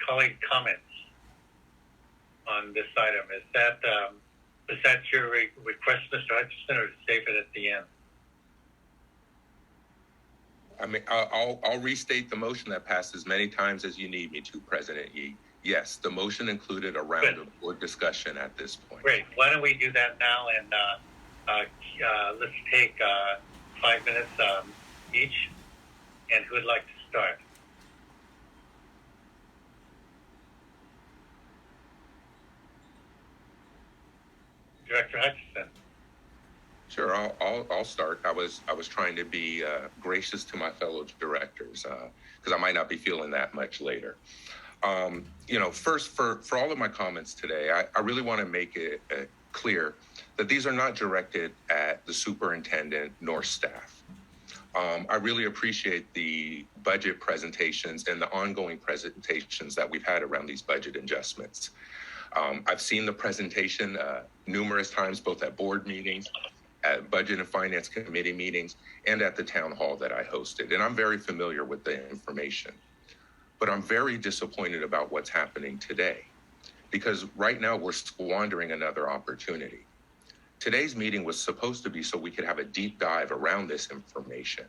colleague comments on this item. Is that your request, Mr. Hutchinson, or to save it at the end? I mean, I'll restate the motion that passed as many times as you need me to, President Yee. Yes, the motion included a round of board discussion at this point. Great. Why don't we do that now, and let's take 5 minutes each. And who would like to start? Director Hutchinson. Sure, I'll start. I was trying to be gracious to my fellow directors because I might not be feeling that much later. First, for all of my comments today, I really want to make it clear that these are not directed at the superintendent nor staff. I really appreciate the budget presentations and the ongoing presentations that we've had around these budget adjustments. I've seen the presentation numerous times, both at board meetings, at Budget and Finance Committee meetings, and at the town hall that I hosted. And I'm very familiar with the information. But I'm very disappointed about what's happening today, because right now we're squandering another opportunity. Today's meeting was supposed to be so we could have a deep dive around this information,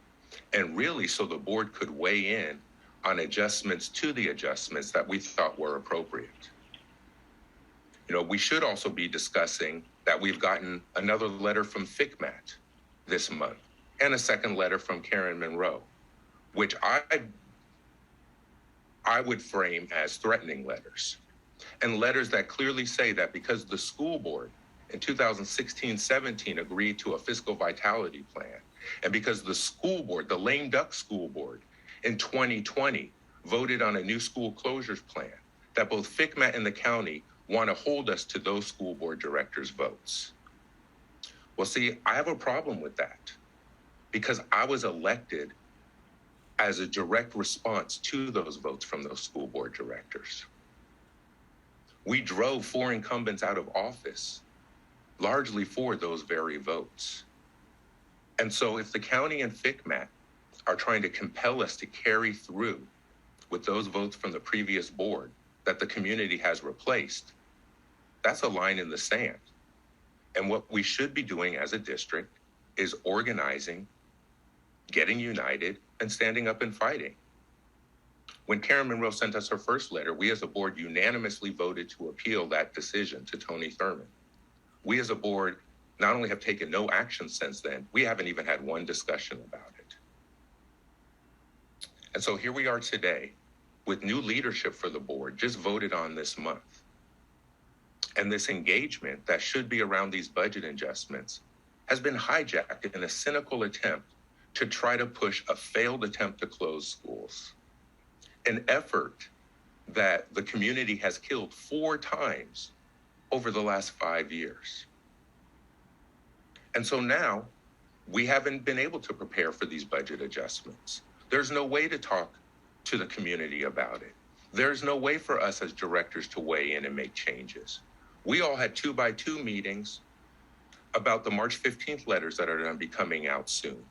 and really so the board could weigh in on adjustments to the adjustments that we thought were appropriate. We should also be discussing that we've gotten another letter from FCMAT this month and a second letter from Karen Monroe, which I would frame as threatening letters, and letters that clearly say that because the school board in 2016-17 agreed to a fiscal vitality plan, and because the school board, the lame duck school board, in 2020 voted on a new school closures plan, that both FCMAT and the county want to hold us to those school board directors' votes. Well, see, I have a problem with that because I was elected as a direct response to those votes from those school board directors. We drove 4 incumbents out of office, largely for those very votes. And so if the county and FCMAT are trying to compel us to carry through with those votes from the previous board that the community has replaced, that's a line in the sand. And what we should be doing as a district is organizing, getting united, and standing up and fighting. When Karen Monroe sent us her first letter, we as a board unanimously voted to appeal that decision to Tony Thurman. We as a board not only have taken no action since then, we haven't even had one discussion about it. And so here we are today with new leadership for the board, just voted on this month. And this engagement that should be around these budget adjustments has been hijacked in a cynical attempt to try to push a failed attempt to close schools. An effort that the community has killed 4 times over the last 5 years. And so now we haven't been able to prepare for these budget adjustments. There's no way to talk to the community about it. There's no way for us as directors to weigh in and make changes. We all had 2x2 meetings about the March 15th letters that are going to be coming out soon.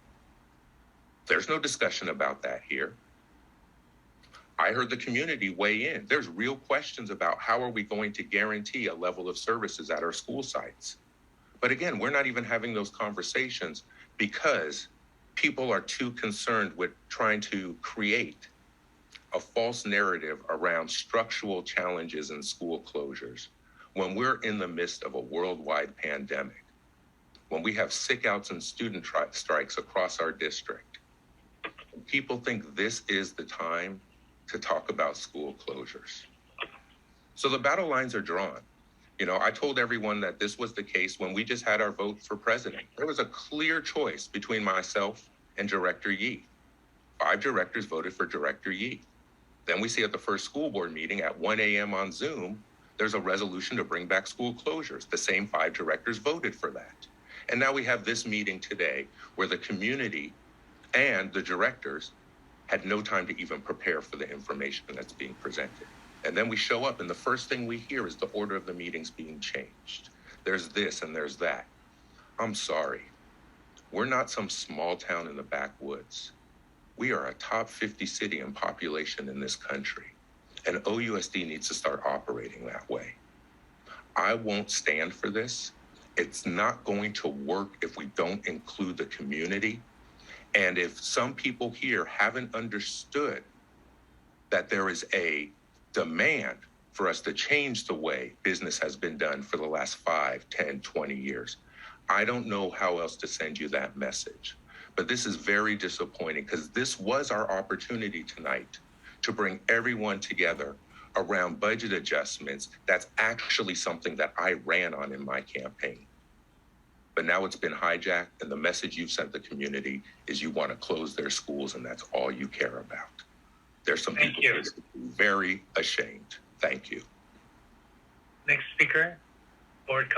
There's no discussion about that here. I heard the community weigh in. There's real questions about how are we going to guarantee a level of services at our school sites. But again, we're not even having those conversations because people are too concerned with trying to create a false narrative around structural challenges and school closures when we're in the midst of a worldwide pandemic, when we have sick-outs and student strikes across our district. People think this is the time to talk about school closures. So the battle lines are drawn. I told everyone that this was the case when we just had our vote for president. There was a clear choice between myself and Director Yee. 5 directors voted for Director Yee. Then we see at the first school board meeting at 1 a.m. on Zoom, there's a resolution to bring back school closures. The same 5 directors voted for that. And now we have this meeting today where the community and the directors had no time to even prepare for the information that's being presented. And then we show up and the first thing we hear is the order of the meetings being changed. There's this and there's that. I'm sorry. We're not some small town in the backwoods. We are a top 50 city in population in this country. And OUSD needs to start operating that way. I won't stand for this. It's not going to work if we don't include the community. And if some people here haven't understood that there is a demand for us to change the way business has been done for the last 5, 10, 20 years, I don't know how else to send you that message. But this is very disappointing because this was our opportunity tonight to bring everyone together around budget adjustments. That's actually something that I ran on in my campaign. But now it's been hijacked, and the message you've sent the community is you want to close their schools, and that's all you care about. There's some Thank people you. who are very ashamed. Thank you. Next speaker, Board